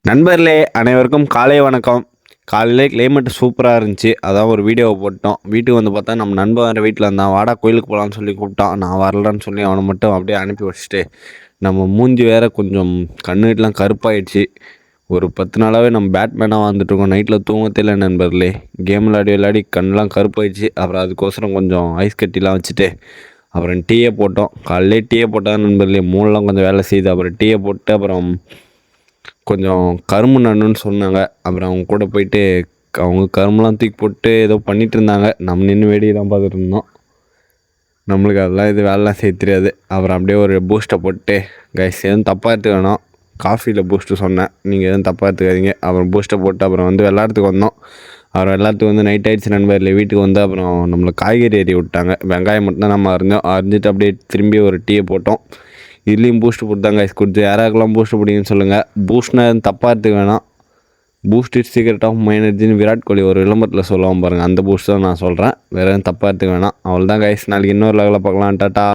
நண்பர்களே அனைவருக்கும் காலை வணக்கம். காலையிலே கிளைமேட் சூப்பராக இருந்துச்சு. அதான் ஒரு வீடியோவை போட்டோம். வீட்டுக்கு வந்து பார்த்தா நம்ம நண்பன் வேறு வீட்டில் இருந்தான். வாடா கோயிலுக்கு போகலான்னு சொல்லி கூப்பிட்டான். நான் வரலன்னு சொல்லி அவனை மட்டும் அப்படியே அனுப்பி வச்சுட்டு, நம்ம மூஞ்சி வேறு கொஞ்சம் கண்ணுகிட்டலாம் கருப்பாயிடுச்சு. ஒரு 10 நாளாகவே நம்ம பேட்மேனாக வந்துட்டுருக்கோம். நைட்டில் தூங்கத்தே இல்லை நண்பர்களே. கேம் விளையாடி கண்ணெலாம் கருப்பாயிடுச்சு. அப்புறம் அதுக்கோசரம் கொஞ்சம் ஐஸ் கட்டிலாம் வச்சுட்டு அப்புறம் டீயை போட்டோம். காலையிலே டீயை போட்டால் நண்பர்களே மூளைலாம் கொஞ்சம் வேலை செய்யுது. அப்புறம் டீயை போட்டு அப்புறம் கொஞ்சம் கரும்பு நடணும்னு சொன்னாங்க. அப்புறம் அவங்க கூட போயிட்டு அவங்க கரும்புலாம் தூக்கி போட்டு ஏதோ பண்ணிகிட்டு இருந்தாங்க. நம்ம நின்று வேடிக்கை தான் பார்த்துட்டு இருந்தோம். நம்மளுக்கு அதெல்லாம் இது வேலைலாம் செய்ய தெரியாது. அப்புறம் அப்படியே ஒரு பூஸ்ட்டை போட்டு கைஸ் எதுவும் தப்பாக எடுத்துக்க வேணாம். காஃபியில் பூஸ்ட்டு சொன்னேன், நீங்கள் எதுவும் தப்பாக எடுத்துக்காதீங்க. அப்புறம் பூஸ்ட்டை போட்டு அப்புறம் வந்து விளாட்றதுக்கு வந்தோம். அப்புறம் எல்லாத்துக்கும் வந்து நைட் ஆகிடுச்சு நண்பர்களே. வீட்டுக்கு வந்து அப்புறம் நம்மளை காய்கறி எறி விட்டாங்க. வெங்காயம் மட்டும் தான் நம்ம அரிஞ்சிட்டு அப்படியே திரும்பி ஒரு டீயை போட்டோம். இதுலேயும் பூஸ்ட்டு போட்டு தான் கைஸ் கொடுத்து யாராருக்கெல்லாம் பூஸ்ட்டு பிடிக்குன்னு சொல்லுங்கள். பூஸ்ட்னா எதுவும் தப்பாக எடுத்துக்க வேணாம். Boost is secret of my எனர்ஜின்னு விராட் கோலி ஒரு விளம்பரத்தில் சொல்லுவான் பாருங்கள். அந்த பூஸ்ட் தான் நான் சொல்கிறேன். வேறு எதுவும் தப்பாக எடுத்துக்க வேணாம். அவ்வளோதான் கைஸ். நாளைக்கு இன்னொரு லெவலில் பார்க்கலாம். டாட்டா.